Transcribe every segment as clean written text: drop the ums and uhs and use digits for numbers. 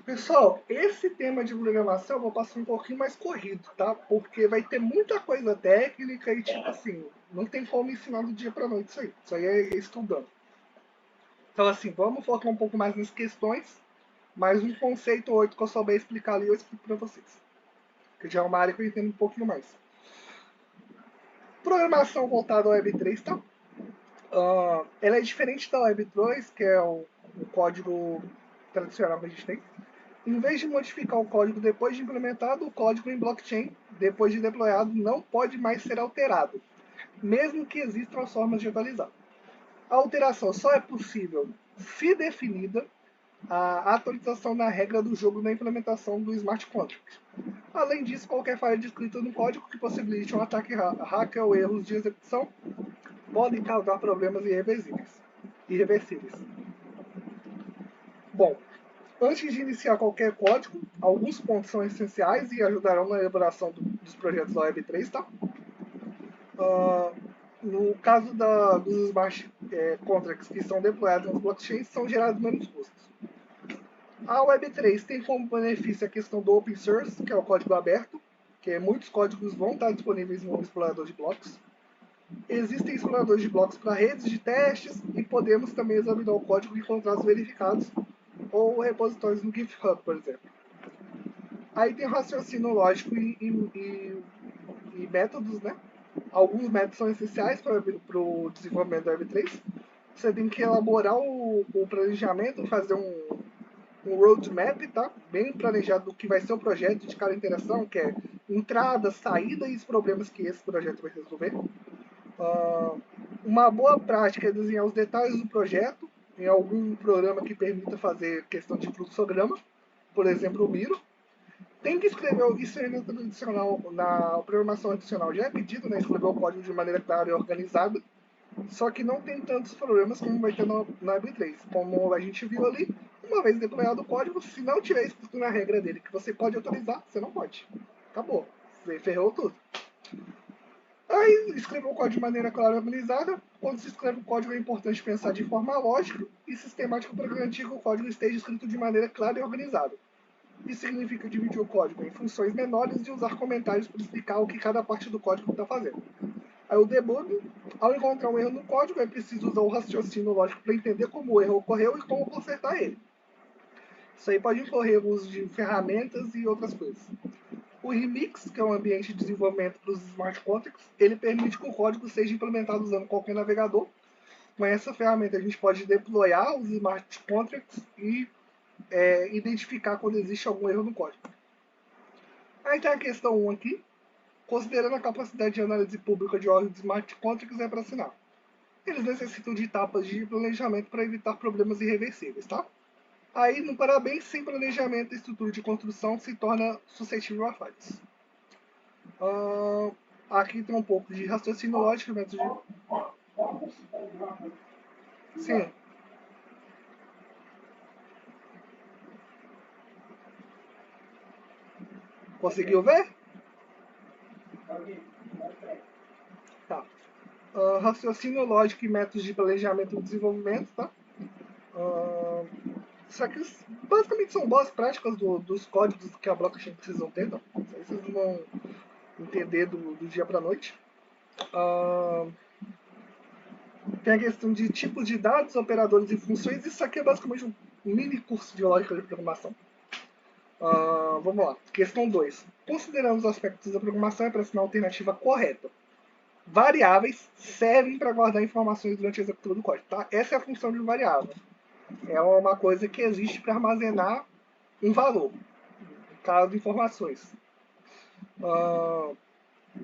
Pessoal, esse tema de programação eu vou passar um pouquinho mais corrido, tá? Porque vai ter muita coisa técnica e, tipo assim, não tem como ensinar do dia pra noite isso aí. Isso aí é estudando. Então, assim, vamos focar um pouco mais nas questões, mas um conceito ou outro que eu souber explicar ali, eu explico pra vocês. Que já é uma área que eu entendo um pouquinho mais. Programação voltada ao Web3, tá? Ela é diferente da Web2, que é o código tradicional que a gente tem. Em vez de modificar o código depois de implementado, o código em blockchain, depois de deployado, não pode mais ser alterado, mesmo que existam as formas de atualizar. A alteração só é possível se definida a atualização na regra do jogo na implementação do smart contract. Além disso, qualquer falha descrita no código que possibilite um ataque hacker ou erros de execução podem causar problemas irreversíveis. Bom, antes de iniciar qualquer código, alguns pontos são essenciais e ajudarão na elaboração dos projetos da Web3, tá? Ah, no caso dos smart contracts que são deployados nas blockchains, são gerados menos custos. A Web3 tem como benefício a questão do open source, que é o código aberto, que muitos códigos vão estar disponíveis no explorador de blocos. Existem exploradores de blocos para redes de testes e podemos também examinar o código e encontrar os verificados ou repositórios no GitHub, por exemplo. Aí tem raciocínio lógico e métodos, né? Alguns métodos são essenciais para o desenvolvimento do Web3. Você tem que elaborar o planejamento, fazer um roadmap, tá? Bem planejado do que vai ser o projeto de cada interação, que é entrada, saída e os problemas que esse projeto vai resolver. Uma boa prática é desenhar os detalhes do projeto em algum programa que permita fazer questão de fluxograma, por exemplo, o Miro. Tem que escrever isso aí na programação adicional. Já é pedido, né? Escrever o código de maneira clara e organizada. Só que não tem tantos problemas como vai ter no Web3. Como a gente viu ali, uma vez deployado o código, se não tiver escrito na regra dele que você pode autorizar, você não pode. Acabou. Você ferrou tudo. Aí escreva o código de maneira clara e organizada. Quando se escreve o código, é importante pensar de forma lógica e sistemática para garantir que o código esteja escrito de maneira clara e organizada. Isso significa dividir o código em funções menores e usar comentários para explicar o que cada parte do código está fazendo. Aí o debug, ao encontrar um erro no código, é preciso usar o raciocínio lógico para entender como o erro ocorreu e como consertar ele. Isso aí pode incorrer o uso de ferramentas e outras coisas. O Remix, que é um ambiente de desenvolvimento para os smart contracts, ele permite que o código seja implementado usando qualquer navegador. Com essa ferramenta a gente pode deployar os smart contracts e identificar quando existe algum erro no código. Aí tem a questão 1 aqui, considerando a capacidade de análise pública de órgãos de smart contracts é para assinar. Eles necessitam de etapas de planejamento para evitar problemas irreversíveis, tá? Aí, no parabéns, sem planejamento, a estrutura de construção se torna suscetível a falhas. Aqui tem um pouco de raciocínio lógico e método de... Sim. Conseguiu ver? Tá. Raciocínio lógico e métodos de planejamento e desenvolvimento, tá? Isso aqui basicamente são boas práticas dos códigos que a blockchain precisam ter, tá? Isso aí vocês não vão entender do dia para noite. Tem a questão de tipos de dados, operadores e funções. Isso aqui é basicamente um mini curso de lógica de programação. Vamos lá. Questão 2. Considerando os aspectos da programação, é para assinar a alternativa correta. Variáveis servem para guardar informações durante a execução do código. Tá? Essa é a função de variável. É uma coisa que existe para armazenar um valor, no caso de informações.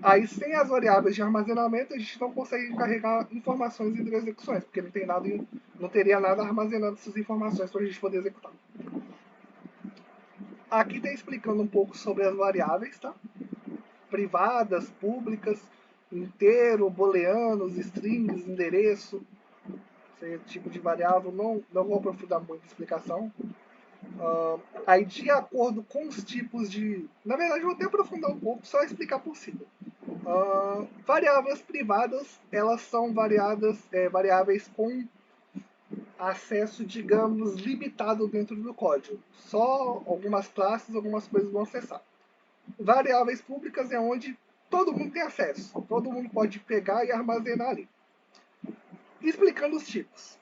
Aí, sem as variáveis de armazenamento, a gente não consegue carregar informações entre execuções, porque não teria nada armazenando essas informações para a gente poder executar. Aqui está explicando um pouco sobre as variáveis, tá? Privadas, públicas, inteiro, booleanos, strings, endereço, esse tipo de variável. Não vou aprofundar muito a explicação. Aí, de acordo com os tipos de... Na verdade, eu vou até aprofundar um pouco, só explicar por cima. Variáveis privadas, elas são variáveis com acesso, digamos, limitado dentro do código. Só algumas classes, algumas coisas vão acessar. Variáveis públicas é onde todo mundo tem acesso. Todo mundo pode pegar e armazenar ali. Explicando os tipos.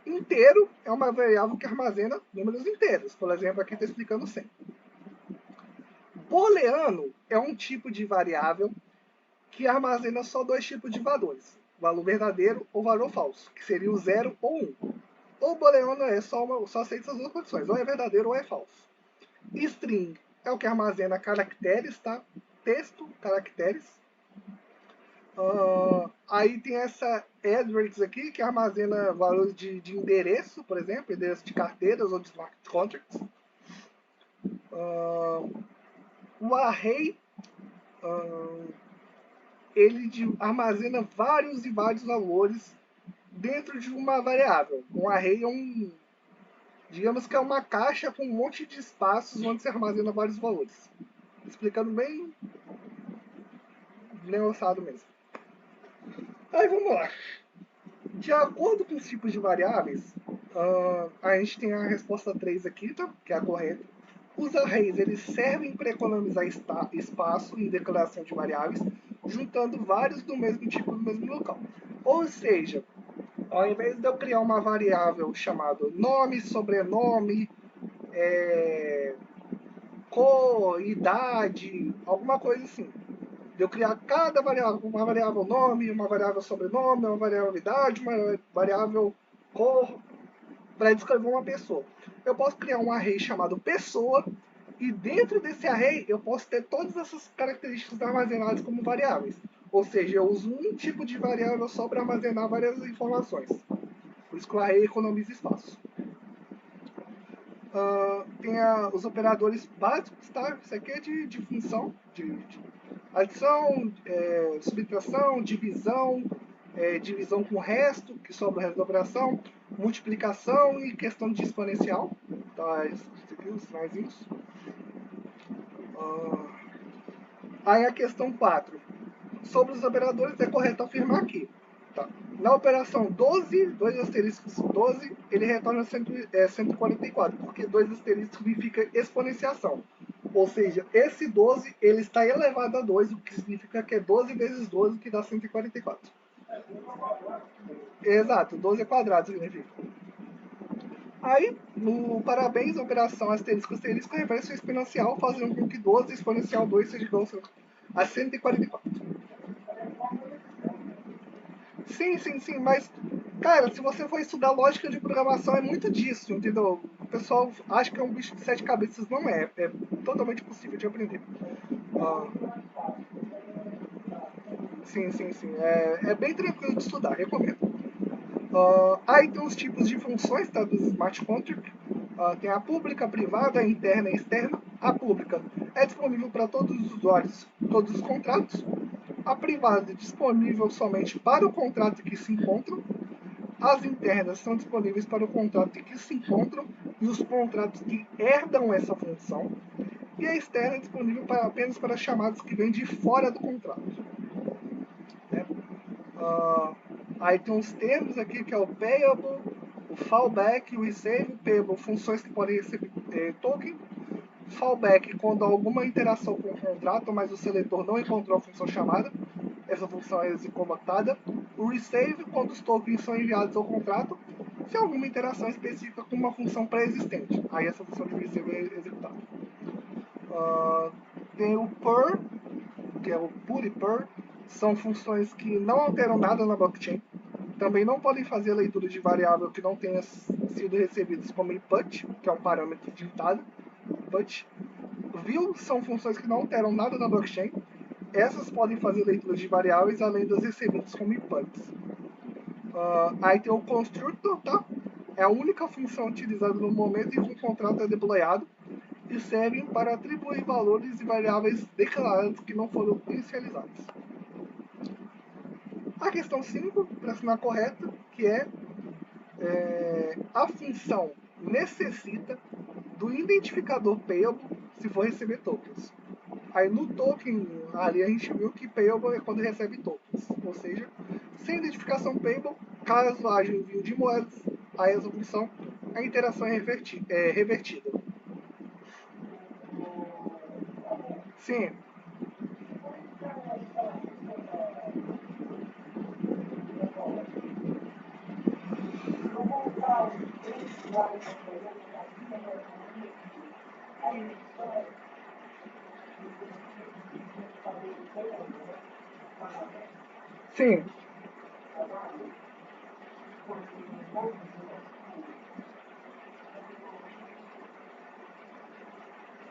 Inteiro é uma variável que armazena números inteiros. Por exemplo, aqui está explicando 100. Booleano é um tipo de variável que armazena só dois tipos de valores. Valor verdadeiro ou valor falso, que seria o 0 ou 1. O booleano é só aceita essas duas condições, ou é verdadeiro ou é falso. String é o que armazena caracteres, tá? Texto, caracteres. Aí tem essa address aqui, que armazena valores de endereço, por exemplo, endereço de carteiras ou de smart contracts. O array, ele armazena vários e vários valores dentro de uma variável. Um array é digamos que é uma caixa com um monte de espaços onde se armazena vários valores. Explicando bem negociado mesmo. Aí vamos lá. De acordo com os tipos de variáveis, a gente tem a resposta 3 aqui, tá? Que é a correta. Os arrays eles servem para economizar espaço em declaração de variáveis, juntando vários do mesmo tipo no mesmo local. Ou seja, ao invés de eu criar uma variável chamada nome, sobrenome, cor, idade, alguma coisa assim, de eu criar cada variável, uma variável nome, uma variável sobrenome, uma variável idade, uma variável cor, para descrever uma pessoa. Eu posso criar um array chamado pessoa, e dentro desse array eu posso ter todas essas características armazenadas como variáveis. Ou seja, eu uso um tipo de variável só para armazenar várias informações. Por isso que o array economiza espaço. Tem os operadores básicos, tá? Isso aqui é de função, de adição, subtração, divisão, divisão com o resto, que sobra o resto da operação, multiplicação e questão de exponencial. Tá? Isso aqui, os sinaizinhos. Aí a questão 4. Sobre os operadores, é correto afirmar aqui. Tá? Na operação 12, 2 asteriscos 12, ele retorna 144, porque 2 asteriscos significa exponenciação. Ou seja, esse 12 ele está elevado a 2, o que significa que é 12 vezes 12, que dá 144. Exato, 12 quadrado significa. Aí, no parabéns, a operação asterisco asterisco reverse o exponencial, fazendo com que 12 exponencial 2 seja igual a 144. Sim, mas, cara, se você for estudar lógica de programação, é muito disso, entendeu? O pessoal acha que é um bicho de 7 cabeças, não é. É totalmente possível de aprender. Sim. É bem tranquilo de estudar, recomendo. Aí tem os tipos de funções, tá, dos smart contracts. Tem a pública, a privada, a interna e a externa. A pública é disponível para todos os usuários, todos os contratos. A privada é disponível somente para o contrato que se encontram. As internas são disponíveis para o contrato que se encontram e os contratos que herdam essa função. E a externa é disponível apenas para chamadas que vêm de fora do contrato. Né? Aí tem uns termos aqui que é o payable, o fallback, o receive, payable, funções que podem receber token. Fallback, quando há alguma interação com o contrato, mas o seletor não encontrou a função chamada, essa função é executada. O receive, quando os tokens são enviados ao contrato, se há alguma interação específica com uma função pré-existente, aí essa função de receive é executada. Tem o per, que é o put e per, são funções que não alteram nada na blockchain. Também não podem fazer leitura de variável que não tenha sido recebidas como input, que é um parâmetro digitado. Input. View são funções que não alteram nada na blockchain. Essas podem fazer leituras de variáveis além das recebidas como inputs. Aí tem o constructor, tá? É a única função utilizada no momento em que o contrato é deployado e servem para atribuir valores e variáveis declarados que não foram inicializados. A questão 5, para assinar correta, que a função necessita do identificador payable se for receber tokens. Aí no token, ali a gente viu que payable é quando recebe tokens. Ou seja, sem identificação payable, caso haja envio de moedas, a resolução, a interação é revertida. Sim, sim.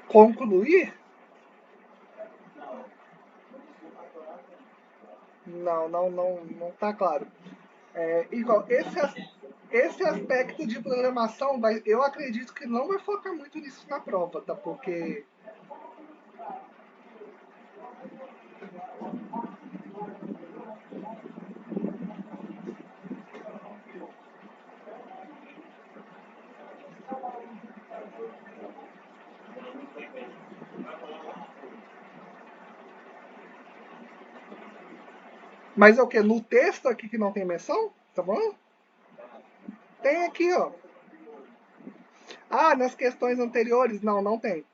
Concluir? Não tá claro. Igual, esse aspecto de programação, eu acredito que não vai focar muito nisso na prova, tá? Porque. Mas é o que? No texto aqui que não tem menção? Tá bom? Tem aqui, ó. Ah, nas questões anteriores? Não tem.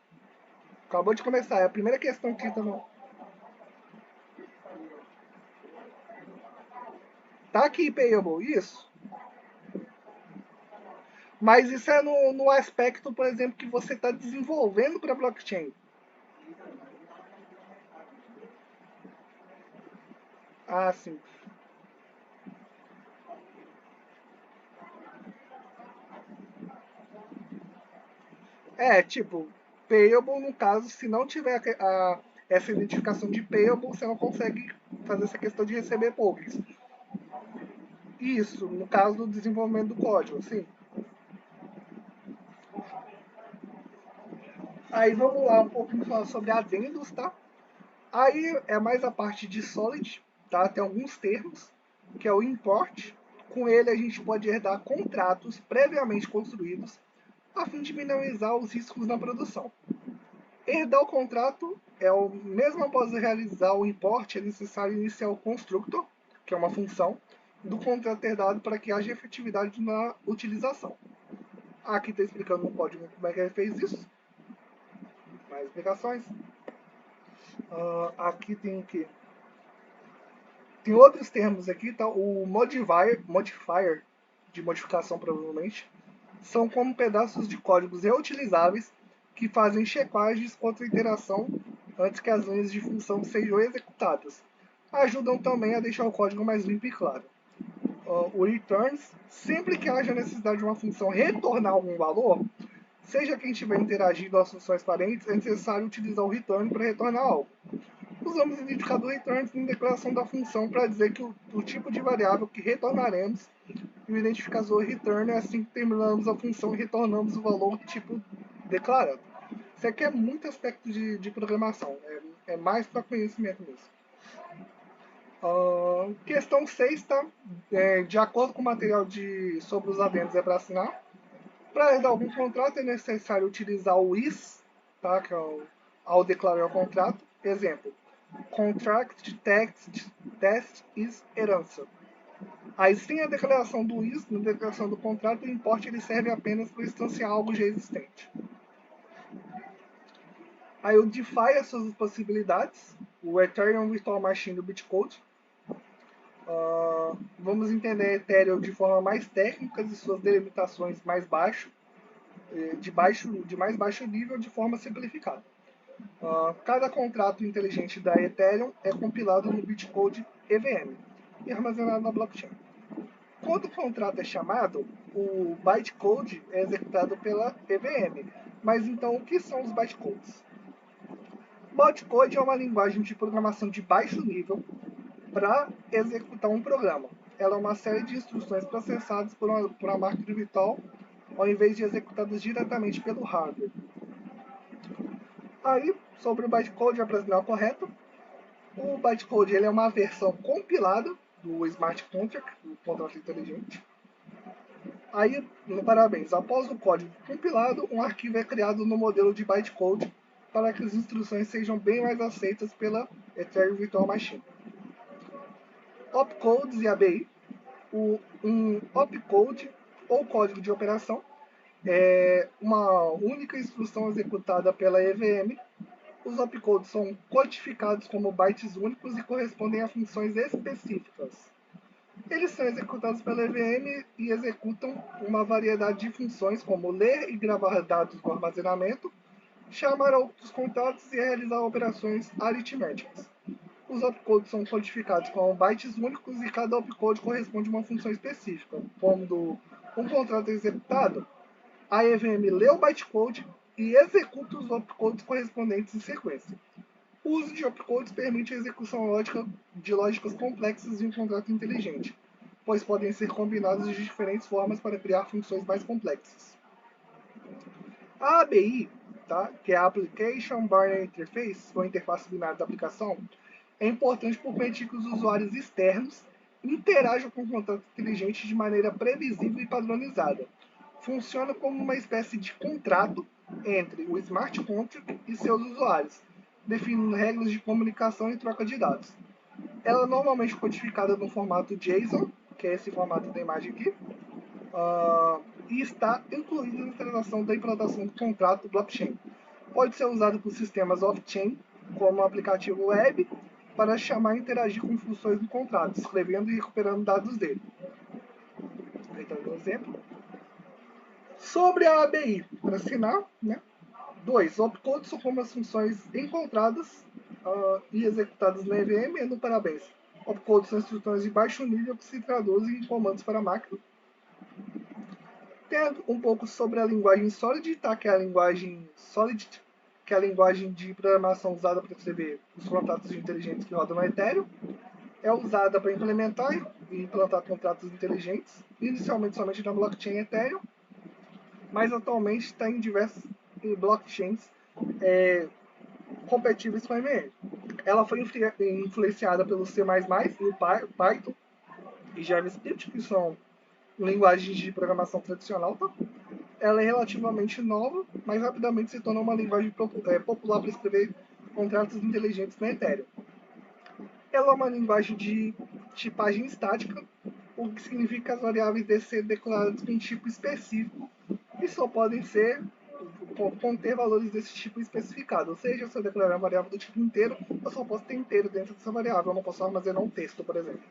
Acabou de começar. É a primeira questão que tá no. Tá aqui, Payable, isso. Mas isso é no aspecto, por exemplo, que você está desenvolvendo para blockchain. Ah, sim. Tipo, payable, no caso, se não tiver essa identificação de payable, você não consegue fazer essa questão de receber tokens. Isso, no caso do desenvolvimento do código, sim. Aí vamos lá um pouquinho falar sobre adendos, tá? Aí é mais a parte de Solid, tá? Tem alguns termos, que é o import. Com ele a gente pode herdar contratos previamente construídos a fim de minimizar os riscos na produção. Herdar o contrato é o mesmo após realizar o import, é necessário iniciar o constructor, que é uma função, do contrato herdado para que haja efetividade na utilização. Aqui está explicando no código como é que ele fez isso. Mais explicações. Aqui tem o que? Tem outros termos aqui, tá? O modifier de modificação provavelmente, são como pedaços de códigos reutilizáveis que fazem checagens contra a interação antes que as linhas de função sejam executadas. Ajudam também a deixar o código mais limpo e claro. O returns, sempre que haja necessidade de uma função retornar algum valor, seja quem estiver interagindo às funções parentes, é necessário utilizar o return para retornar algo. Usamos o identificador return na declaração da função para dizer que o tipo de variável que retornaremos e o identificador return é assim que terminamos a função e retornamos o valor tipo declarado. Isso aqui é muito aspecto de programação, é mais para conhecimento mesmo. Questão 6, tá? De acordo com o material sobre os adendos é para assinar. Para herdar algum contrato é necessário utilizar o is, tá? Que é ao declarar o contrato. Exemplo, contract test is herança. Aí sem a declaração do is, na declaração do contrato, o import ele serve apenas para instanciar algo já existente. Aí o DeFi, as suas possibilidades, o Ethereum Virtual Machine do Bitcode. Vamos entender Ethereum de forma mais técnica e suas delimitações mais baixo, de mais baixo nível de forma simplificada. Cada contrato inteligente da Ethereum é compilado no Bitcode EVM e armazenado na blockchain. Quando o contrato é chamado, o bytecode é executado pela EVM. Mas então, o que são os bytecodes? Bytecode é uma linguagem de programação de baixo nível para executar um programa. Ela é uma série de instruções processadas por uma máquina virtual, ao invés de executadas diretamente pelo hardware. Aí, sobre o bytecode, apresentar o correto. O bytecode ele é uma versão compilada do smart contract, do contrato inteligente. Aí, parabéns, após o código compilado, um arquivo é criado no modelo de bytecode para que as instruções sejam bem mais aceitas pela Ethereum Virtual Machine. Opcodes e ABI. Um opcode ou código de operação é uma única instrução executada pela EVM. Os opcodes são codificados como bytes únicos e correspondem a funções específicas. Eles são executados pela EVM e executam uma variedade de funções, como ler e gravar dados no armazenamento, chamar outros contatos e realizar operações aritméticas. Os opcodes são codificados como bytes únicos e cada opcode corresponde a uma função específica. Quando um contrato é executado, a EVM lê o bytecode e executa os opcodes correspondentes em sequência. O uso de opcodes permite a execução lógica de lógicas complexas em um contrato inteligente, pois podem ser combinados de diferentes formas para criar funções mais complexas. A ABI, tá, que é a Application Binary Interface, ou interface binária da aplicação, é importante por permitir que os usuários externos interajam com o contrato inteligente de maneira previsível e padronizada. Funciona como uma espécie de contrato entre o smart contract e seus usuários, definindo regras de comunicação e troca de dados. Ela é normalmente codificada no formato JSON, que é esse formato da imagem aqui, e está incluída na transação da implantação do contrato blockchain. Pode ser usado por sistemas off-chain, como o aplicativo web, para chamar e interagir com funções do contrato, escrevendo e recuperando dados dele. Então, um exemplo. Sobre a ABI, para assinar, né? 2. Opcodes são como as funções encontradas e executadas na EVM e no Parabéns. Opcodes são instruções de baixo nível que se traduzem em comandos para a máquina. Tem um pouco sobre a linguagem Solid, tá? Que é a linguagem Solid, que é a linguagem de programação usada para escrever os contratos inteligentes que rodam no Ethereum. É usada para implementar e implantar contratos inteligentes, inicialmente somente na blockchain Ethereum, mas atualmente está em diversas blockchains compatíveis com a EVM. Ela foi influenciada pelo C++ e o Python e JavaScript, que são linguagens de programação tradicional, tá? Ela é relativamente nova, mas rapidamente se tornou uma linguagem popular para escrever contratos inteligentes no Ethereum. Ela é uma linguagem de tipagem estática, o que significa que as variáveis devem ser declaradas com um tipo específico e só podem conter valores desse tipo especificado. Ou seja, se eu declarar uma variável do tipo inteiro, eu só posso ter inteiro dentro dessa variável, eu não posso armazenar um texto, por exemplo.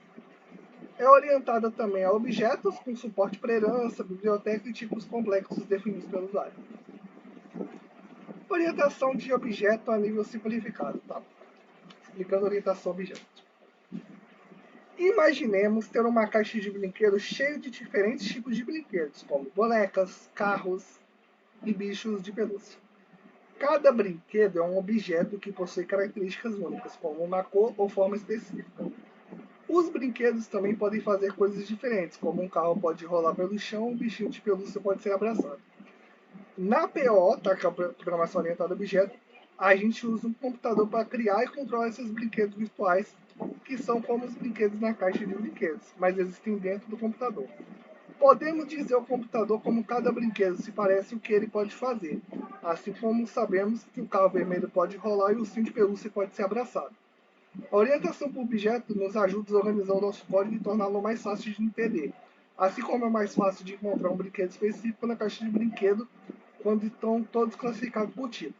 É orientada também a objetos com suporte para herança, biblioteca e tipos complexos definidos pelo usuário. Orientação de objeto a nível simplificado, tá? Explicando orientação a objeto. Imaginemos ter uma caixa de brinquedos cheia de diferentes tipos de brinquedos, como bonecas, carros e bichos de pelúcia. Cada brinquedo é um objeto que possui características únicas, como uma cor ou forma específica. Os brinquedos também podem fazer coisas diferentes, como um carro pode rolar pelo chão, um bichinho de pelúcia pode ser abraçado. Na PO, tá, que é a Programação Orientada a Objeto, a gente usa um computador para criar e controlar esses brinquedos virtuais, que são como os brinquedos na caixa de brinquedos, mas existem dentro do computador. Podemos dizer ao computador como cada brinquedo se parece e o que ele pode fazer, assim como sabemos que o carro vermelho pode rolar e o ursinho de pelúcia pode ser abraçado. A orientação por objeto nos ajuda a organizar o nosso código e torná-lo mais fácil de entender, assim como é mais fácil de encontrar um brinquedo específico na caixa de brinquedo quando estão todos classificados por tipo.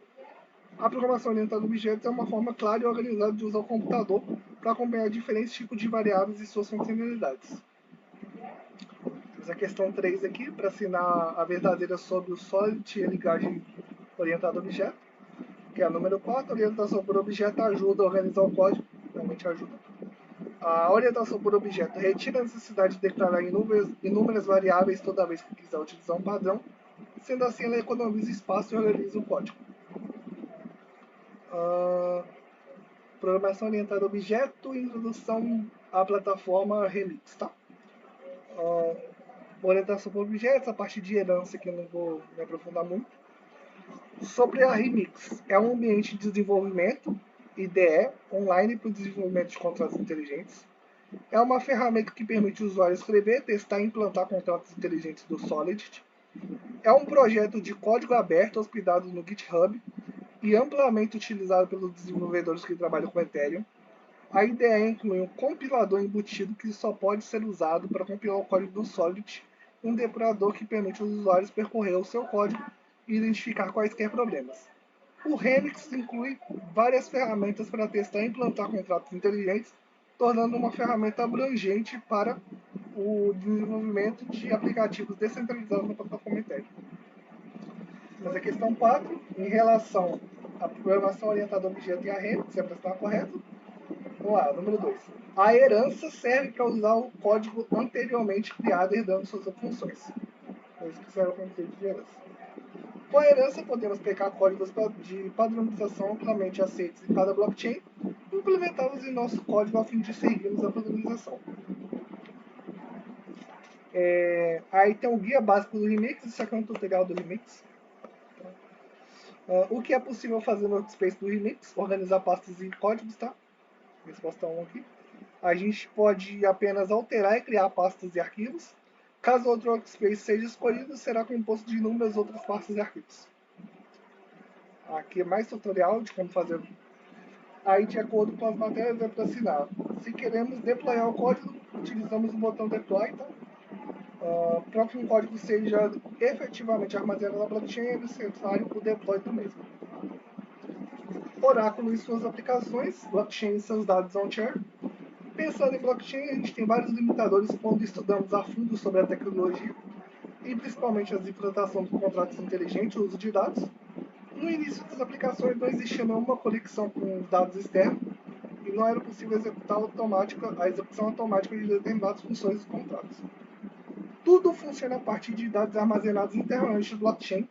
A programação orientada a objetos é uma forma clara e organizada de usar o computador para acompanhar diferentes tipos de variáveis e suas funcionalidades. Essa questão 3 aqui, para assinar a verdadeira sobre o Solid e a linguagem orientada a objeto, que é a número 4, a orientação por objeto ajuda a organizar o código, realmente ajuda. A orientação por objeto retira a necessidade de declarar inúmeras variáveis toda vez que quiser utilizar um padrão, sendo assim ela economiza espaço e organiza o código. Programação orientada a objeto e introdução à plataforma Remix, tá? Orientação por objetos, a parte de herança que eu não vou me aprofundar muito. Sobre a Remix, é um ambiente de desenvolvimento IDE online para o desenvolvimento de contratos inteligentes. É uma ferramenta que permite o usuário escrever, testar e implantar contratos inteligentes do Solidity. É um projeto de código aberto hospedado no GitHub e amplamente utilizado pelos desenvolvedores que trabalham com Ethereum. A IDE inclui um compilador embutido que só pode ser usado para compilar o código do Solidity um depurador que permite aos usuários percorrer o seu código e identificar quaisquer problemas. O Remix inclui várias ferramentas para testar e implantar contratos inteligentes, tornando uma ferramenta abrangente para o desenvolvimento de aplicativos descentralizados na plataforma Ethereum. Mas a questão 4, em relação à programação orientada a objeto e a Remix, se a está correto. Vamos lá, número 2. A herança serve para usar o código anteriormente criado herdando suas funções. É isso que serve o conceito de herança. Com a herança, podemos pegar códigos de padronização amplamente aceitos em cada blockchain e implementá-los em nosso código a fim de seguirmos a padronização. Aí tem o guia básico do Remix, isso aqui é um tutorial do Remix. O que é possível fazer no workspace do Remix? Organizar pastas e códigos, tá? Resposta 1 aqui. A gente pode apenas alterar e criar pastas e arquivos. Caso outro workspace seja escolhido, será composto de inúmeras outras pastas e arquivos. Aqui é mais tutorial de como fazer. Aí, de acordo com as matérias, é para assinar. Se queremos deployar o código, utilizamos o botão Deploy. Tá? Para que um código seja efetivamente armazenado na blockchain, é necessário o deploy do mesmo. Oráculo e suas aplicações, blockchain e seus dados on-chain. Pensando em blockchain, a gente tem vários limitadores quando estudamos a fundo sobre a tecnologia, e principalmente as implantações de contratos inteligentes e o uso de dados. No início das aplicações não existia nenhuma conexão com os dados externos e não era possível executar a execução automática de determinadas funções dos contratos. Tudo funciona a partir de dados armazenados internamente no blockchain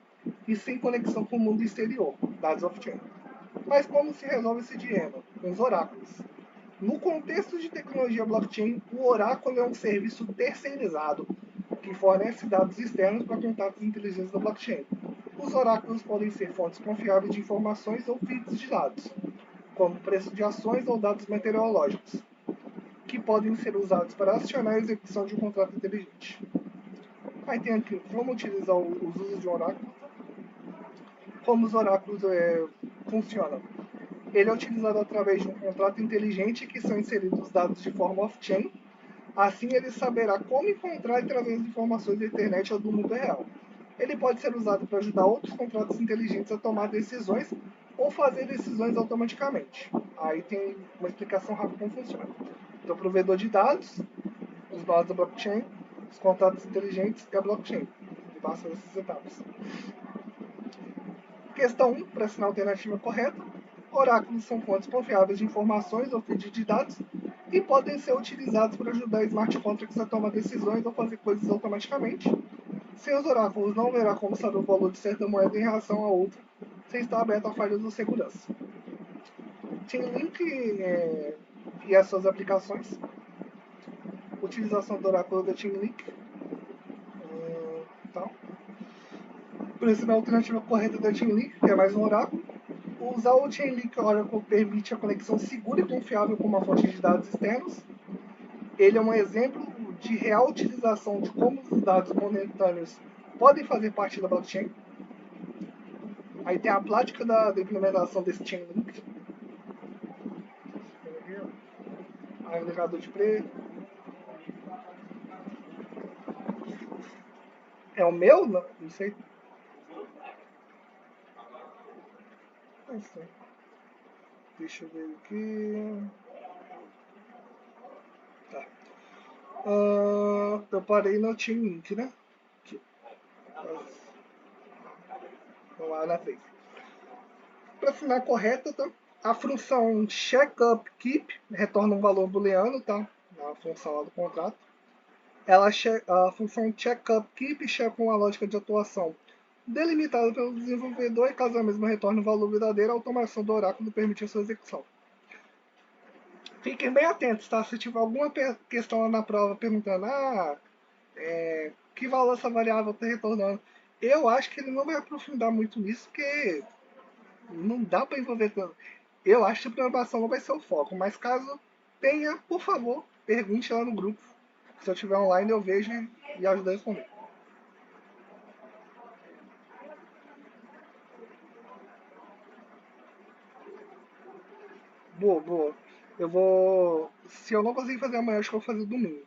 e sem conexão com o mundo exterior, dados off-chain. Mas como se resolve esse dilema? Com os oráculos. No contexto de tecnologia blockchain, o oráculo é um serviço terceirizado que fornece dados externos para contratos inteligentes da blockchain. Os oráculos podem ser fontes confiáveis de informações ou feeds de dados, como preço de ações ou dados meteorológicos, que podem ser usados para acionar a execução de um contrato inteligente. Aí tem aqui como utilizar os usos de um oráculo. Como os oráculos funcionam. Ele é utilizado através de um contrato inteligente que são inseridos dados de forma off-chain. Assim, ele saberá como encontrar e trazer as informações da internet ou do mundo real. Ele pode ser usado para ajudar outros contratos inteligentes a tomar decisões ou fazer decisões automaticamente. Aí tem uma explicação rápida como funciona. Então, o provedor de dados, os nós da blockchain, os contratos inteligentes e a blockchain. E basta essas etapas. Questão 1, para assinar a alternativa correta. Oráculos são fontes confiáveis de informações ou feeds de dados e podem ser utilizados para ajudar smart contracts a tomar decisões ou fazer coisas automaticamente. Sem os oráculos, não haverá como saber o valor de certa moeda em relação a outra, sem estar aberto a falhas de segurança. Chainlink e as suas aplicações. Utilização do oráculo da Chainlink. Então, para ensinar a alternativa correta da Chainlink, que é mais um oráculo. Usar o Chainlink Oracle permite a conexão segura e confiável com uma fonte de dados externos. Ele é um exemplo de real utilização de como os dados momentâneos podem fazer parte da blockchain. Aí tem a prática da implementação desse Chainlink. Aí o ligador de preto. É o meu? Não sei. Não sei. Deixa eu ver aqui. Tá. Eu parei no Chainlink, né? Aqui. Vamos lá na frente. Para assinar correta, tá? A função checkup-keep retorna um valor booleano, tá? A função lá do contrato. A função checkup-keep checa uma lógica de atuação delimitada pelo desenvolvedor e caso a mesma retorne um valor verdadeiro, a automação do oráculo permite a sua execução. Fiquem bem atentos, tá? Se tiver alguma questão lá na prova perguntando que valor essa variável está retornando, eu acho que ele não vai aprofundar muito nisso, porque não dá para envolver tanto. Eu acho que a programação não vai ser o foco, mas caso tenha, por favor, pergunte lá no grupo. Se eu estiver online, eu vejo e ajudo a responder. Boa, boa. Eu vou. Se eu não conseguir fazer amanhã, acho que eu vou fazer domingo.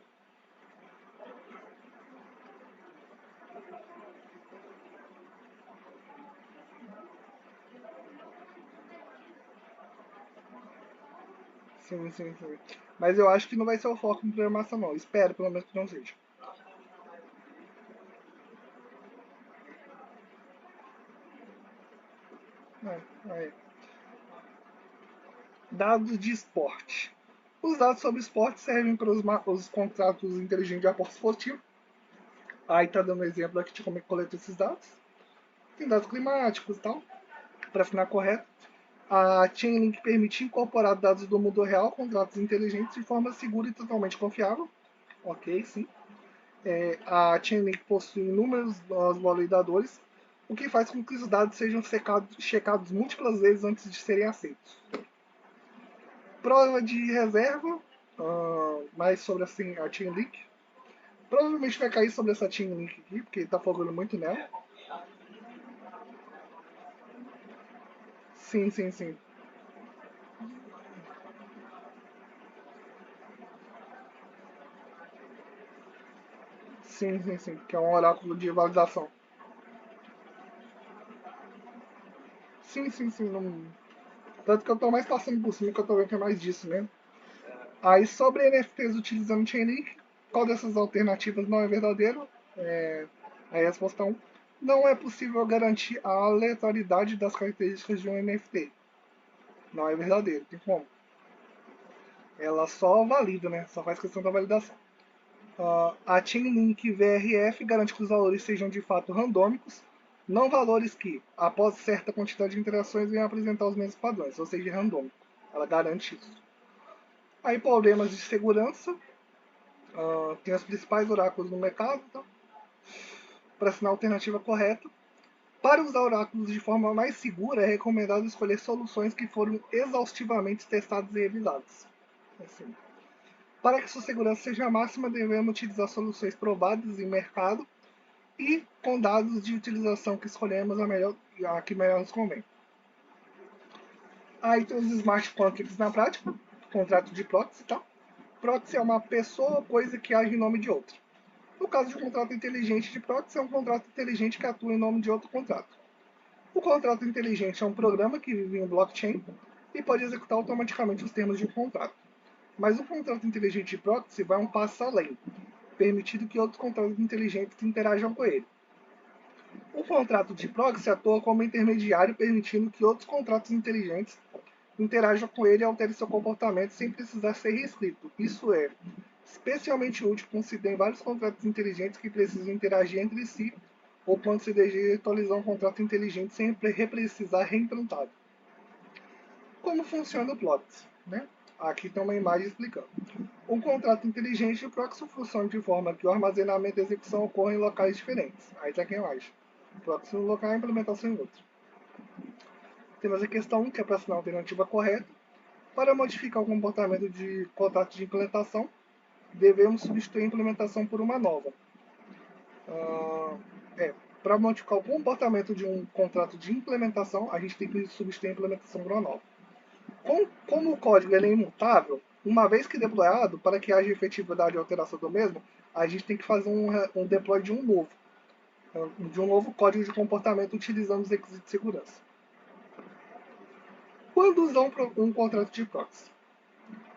Sim, sim, sim. Mas eu acho que não vai ser o foco em programação, não. Espero, pelo menos, que não seja. É, é. Dados de esporte. Os dados sobre esporte servem para os contratos inteligentes de aposta esportiva. Aí tá dando exemplo aqui de como é que coleta esses dados. Tem dados climáticos e tal, para afinar correto. A Chainlink permite incorporar dados do mundo real, contratos inteligentes, de forma segura e totalmente confiável. Ok, sim. A Chainlink possui inúmeros nós validadores, o que faz com que os dados sejam checados múltiplas vezes antes de serem aceitos. Prova de reserva, mais sobre assim, a Chainlink. Provavelmente vai cair sobre essa Chainlink aqui, porque está focando muito nela. Sim, sim, sim. Sim, sim, sim. Que é um oráculo de validação. Sim, sim, sim. Não... Tanto que eu tô mais passando por cima que eu tô vendo que é mais disso mesmo. Aí sobre NFTs utilizando Chainlink, qual dessas alternativas não é verdadeiro? É, aí a resposta 1. Não é possível garantir a aleatoriedade das características de um NFT. Não é verdadeiro, tem como. Ela só valida, né? Só faz questão da validação. A Chainlink VRF garante que os valores sejam de fato randômicos, não valores que, após certa quantidade de interações, venham apresentar os mesmos padrões, ou seja, randômico. Ela garante isso. Aí problemas de segurança, tem os principais oráculos no mercado, tá? Para assinar a alternativa correta. Para usar oráculos de forma mais segura, é recomendado escolher soluções que foram exaustivamente testadas e revisadas. Assim. Para que sua segurança seja máxima, devemos utilizar soluções provadas em mercado e com dados de utilização que escolhemos a que melhor nos convém. Aí tem os smart contracts na prática, contrato de proxy, tá? Proxy é uma pessoa ou coisa que age em nome de outra. No caso de um contrato inteligente de proxy, é um contrato inteligente que atua em nome de outro contrato. O contrato inteligente é um programa que vive em blockchain e pode executar automaticamente os termos de um contrato. Mas o contrato inteligente de proxy vai um passo além, permitindo que outros contratos inteligentes interajam com ele. O contrato de proxy atua como intermediário, permitindo que outros contratos inteligentes interajam com ele e alterem seu comportamento sem precisar ser reescrito. Isso é especialmente útil quando se tem vários contratos inteligentes que precisam interagir entre si ou quando se deseja atualizar um contrato inteligente sem precisar reimplantado. Como funciona o proxy? Né? Aqui tem uma imagem explicando. Um contrato inteligente de proxy funciona de forma que o armazenamento e a execução ocorrem em locais diferentes. Aí está aqui a imagem. Proxy no local e a implementação em outro. Temos a questão 1, que é para assinar a alternativa correta. Para modificar o comportamento de contrato de implementação, devemos substituir a implementação por uma nova. Ah, para modificar o comportamento de um contrato de implementação, a gente tem que substituir a implementação por uma nova. Como o código é imutável, uma vez que deployado, para que haja efetividade e alteração do mesmo, a gente tem que fazer um deploy de um novo código de comportamento utilizando os requisitos de segurança. Quando usar um contrato de proxy?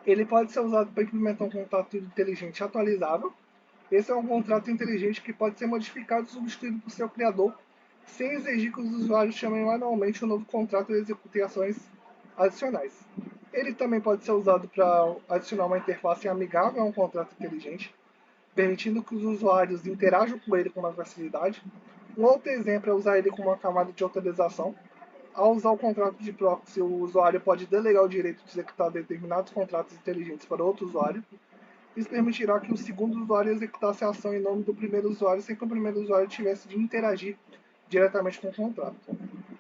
Ele pode ser usado para implementar um contrato inteligente atualizável. Esse é um contrato inteligente que pode ser modificado e substituído por seu criador, sem exigir que os usuários chamem manualmente um novo contrato e executem ações adicionais. Ele também pode ser usado para adicionar uma interface amigável a um contrato inteligente, permitindo que os usuários interajam com ele com mais facilidade. Um outro exemplo é usar ele como uma camada de autorização. Ao usar o contrato de proxy, o usuário pode delegar o direito de executar determinados contratos inteligentes para outro usuário. Isso permitirá que o segundo usuário executasse a ação em nome do primeiro usuário sem que o primeiro usuário tivesse de interagir diretamente com o contrato.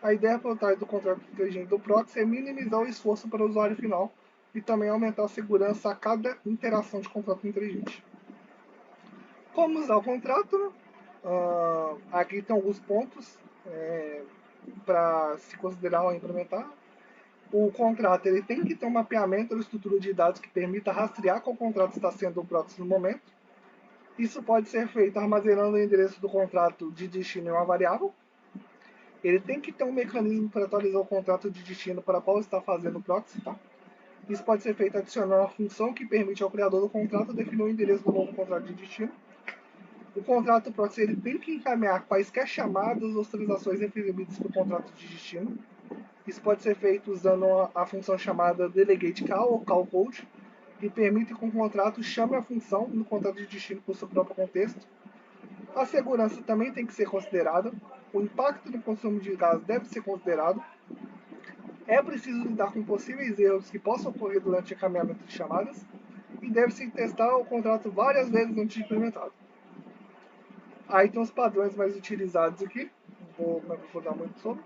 A ideia por trás do contrato inteligente do proxy é minimizar o esforço para o usuário final e também aumentar a segurança a cada interação de contrato inteligente. Como usar o contrato? Né? Aqui tem alguns pontos para se considerar ou implementar. O contrato ele tem que ter um mapeamento da estrutura de dados que permita rastrear qual contrato está sendo o proxy no momento. Isso pode ser feito armazenando o endereço do contrato de destino em uma variável. Ele tem que ter um mecanismo para atualizar o contrato de destino para qual está fazendo o proxy. Tá? Isso pode ser feito adicionando uma função que permite ao criador do contrato definir o endereço do novo contrato de destino. O contrato próximo ele tem que encaminhar quaisquer chamadas ou transações referidas para o contrato de destino. Isso pode ser feito usando a função chamada delegate call ou call code, que permite que o contrato chame a função no contrato de destino por seu próprio contexto. A segurança também tem que ser considerada. O impacto no consumo de gás deve ser considerado. É preciso lidar com possíveis erros que possam ocorrer durante o encaminhamento de chamadas e deve-se testar o contrato várias vezes antes de implementado. Aí tem os padrões mais utilizados aqui, não vou me aprofundar muito sobre.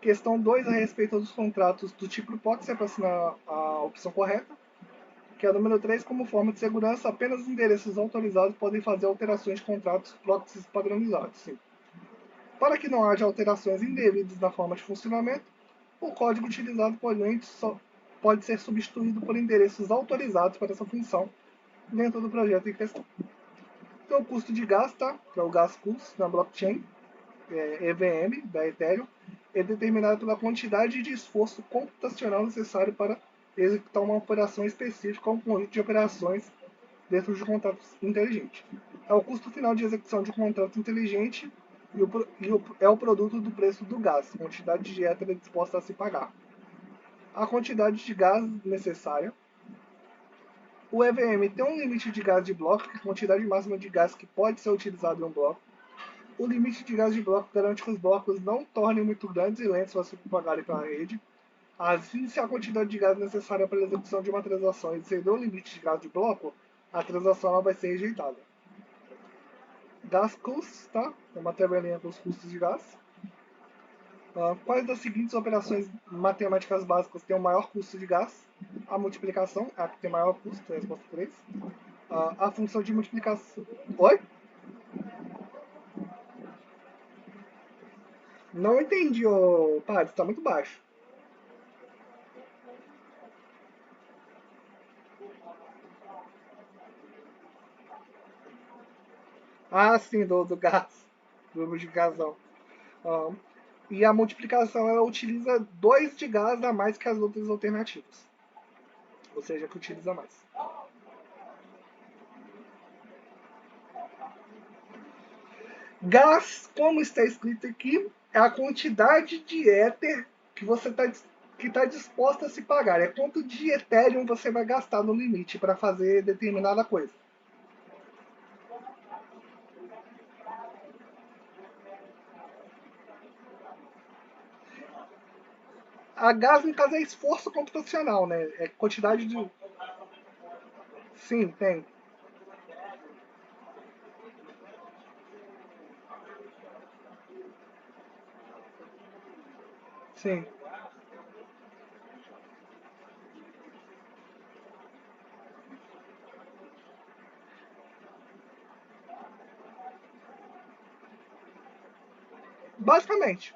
Questão 2 a respeito dos contratos do tipo proxy é para assinar a opção correta. Que é o número 3, como forma de segurança, apenas endereços autorizados podem fazer alterações de contratos proxies padronizados. Sim. Para que não haja alterações indevidas na forma de funcionamento, o código utilizado por cliente só pode ser substituído por endereços autorizados para essa função dentro do projeto em questão. Então, o custo de gás, tá? Que é o gas cost na blockchain, EVM, da Ethereum, é determinado pela quantidade de esforço computacional necessário para executar uma operação específica ou um conjunto de operações dentro de um contrato inteligente. É o custo final de execução de um contrato inteligente é o produto do preço do gás, quantidade de éter disposta a se pagar. A quantidade de gás necessária. O EVM tem um limite de gás de bloco, que é a quantidade máxima de gás que pode ser utilizado em um bloco. O limite de gás de bloco garante que os blocos não tornem muito grandes e lentos para se propagarem para a rede. Assim, se a quantidade de gás necessária para a execução de uma transação exceder o limite de gás de bloco, a transação vai ser rejeitada. Gas costs, tá? É uma tabelinha com os custos de gás. Quais das seguintes operações matemáticas básicas têm o maior custo de gás? A multiplicação, a que tem maior custo, é a resposta 3. A função de multiplicação. Oi? Não entendi, ô padre, está muito baixo. Ah, sim, do gás, do multiplicação. Ah, e a multiplicação ela utiliza 2 de gás a mais que as outras alternativas. Ou seja, que utiliza mais. Gás, como está escrito aqui, é a quantidade de éter que você está disposta a se pagar. É quanto de Ethereum você vai gastar no limite para fazer determinada coisa. A gás, no caso, é esforço computacional, né? É quantidade de. Sim, tem. Sim. Basicamente.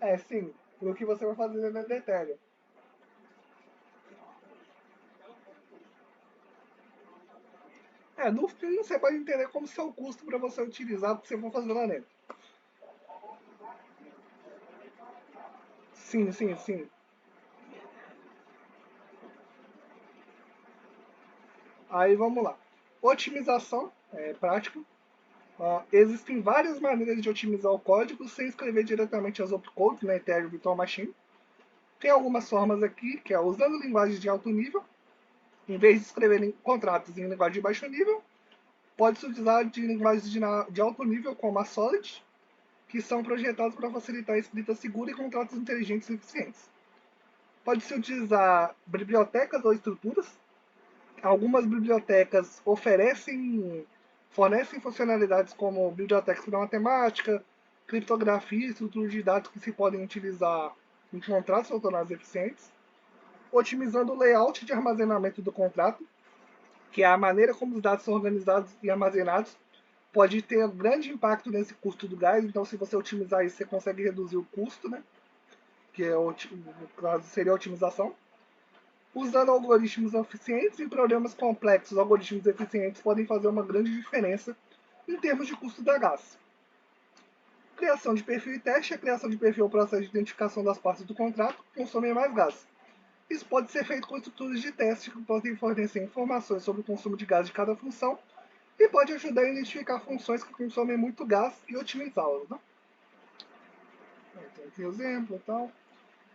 É, sim. Pelo que você vai fazer dentro do Ethereum. É, no fim você pode entender como seu custo para você utilizar o que você for fazer lá dentro. Sim, sim, sim. Aí vamos lá. Otimização é prática. Existem várias maneiras de otimizar o código sem escrever diretamente as opcodes na Ethereum Virtual Machine. Tem algumas formas aqui, que é usando linguagens de alto nível, em vez de escrever contratos em linguagem de baixo nível, pode-se utilizar de linguagens de alto nível, como a Solid, que são projetados para facilitar a escrita segura e contratos inteligentes e eficientes. Pode-se utilizar bibliotecas ou estruturas. Algumas bibliotecas fornecem funcionalidades como bibliotecas para matemática, criptografia e estruturas de dados que se podem utilizar em contratos autorais eficientes, otimizando o layout de armazenamento do contrato, que é a maneira como os dados são organizados e armazenados, pode ter um grande impacto nesse custo do gás. Então, se você otimizar isso, você consegue reduzir o custo, né? Que é, no caso seria a otimização. Usando algoritmos eficientes em problemas complexos, algoritmos eficientes podem fazer uma grande diferença em termos de custo da gás. Criação de perfil e teste. A criação de perfil é o processo de identificação das partes do contrato que consomem mais gás. Isso pode ser feito com estruturas de teste que podem fornecer informações sobre o consumo de gás de cada função e pode ajudar a identificar funções que consomem muito gás e otimizá-las. Né? Tem aqui o exemplo e tal.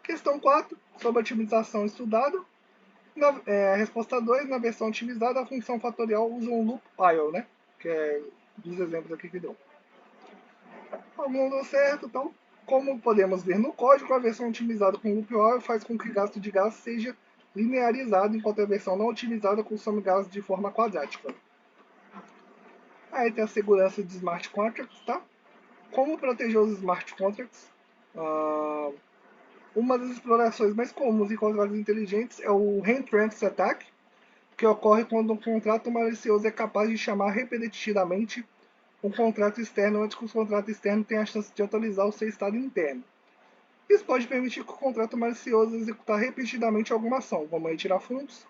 Questão 4, sobre otimização estudada. Resposta 2, na versão otimizada, a função fatorial usa um loop while, né? Que é dos exemplos aqui que deu. Não deu certo, então, como podemos ver no código, a versão otimizada com loop while faz com que o gasto de gás seja linearizado, enquanto a versão não otimizada consome gás de forma quadrática. Aí tem a segurança de smart contracts, tá? Como proteger os smart contracts? Uma das explorações mais comuns em contratos inteligentes é o Hand-Tranks Attack, que ocorre quando um contrato malicioso é capaz de chamar repetidamente um contrato externo antes que o contrato externo tenha a chance de atualizar o seu estado interno. Isso pode permitir que o contrato malicioso executar repetidamente alguma ação, como retirar fundos,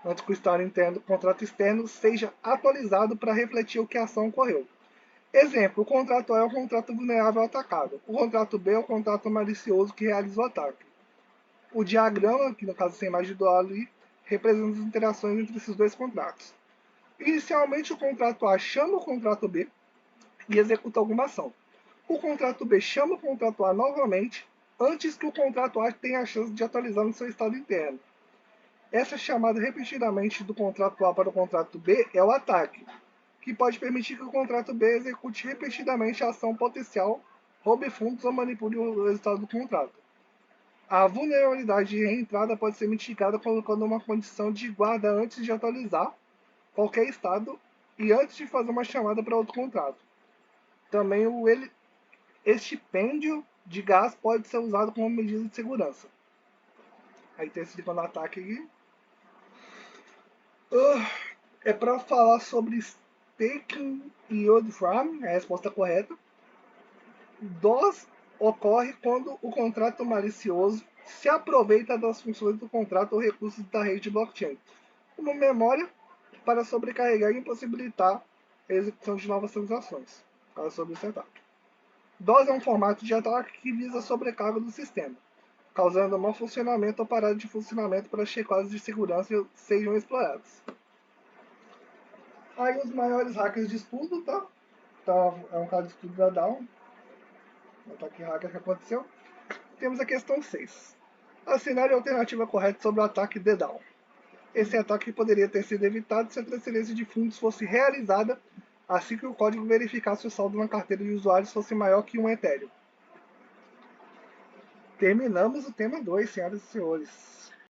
antes que o estado interno do contrato externo seja atualizado para refletir o que a ação ocorreu. Exemplo, o contrato A é o contrato vulnerável atacado. O contrato B é o contrato malicioso que realiza o ataque. O diagrama, que no caso tem mais de dual ali, representa as interações entre esses dois contratos. Inicialmente, o contrato A chama o contrato B e executa alguma ação. O contrato B chama o contrato A novamente, antes que o contrato A tenha a chance de atualizar no seu estado interno. Essa chamada repetidamente do contrato A para o contrato B é o ataque, que pode permitir que o contrato B execute repetidamente a ação potencial, roube fundos ou manipule o resultado do contrato. A vulnerabilidade de reentrada pode ser mitigada colocando uma condição de guarda antes de atualizar qualquer estado e antes de fazer uma chamada para outro contrato. Também o estipêndio de gás pode ser usado como medida de segurança. Aí tem esse segundo ataque aqui. É para falar sobre staking e yield farm, é a resposta correta. DOS ocorre quando o contrato malicioso se aproveita das funções do contrato ou recursos da rede de blockchain, como memória, para sobrecarregar e impossibilitar a execução de novas transações. Fala sobre esse ataque. DOS é um formato de ataque que visa a sobrecarga do sistema, causando mau funcionamento ou parada de funcionamento para que checagens de segurança sejam exploradas. Aí os maiores hackers de estudo, tá? É um caso de estudo da Down. O ataque hacker que aconteceu. Temos a questão 6. Assinale a alternativa correta sobre o ataque DDown. Esse ataque poderia ter sido evitado se a transferência de fundos fosse realizada assim que o código verificasse o saldo na carteira de usuários fosse maior que 1 Ethereum. Terminamos o tema 2, senhoras e senhores.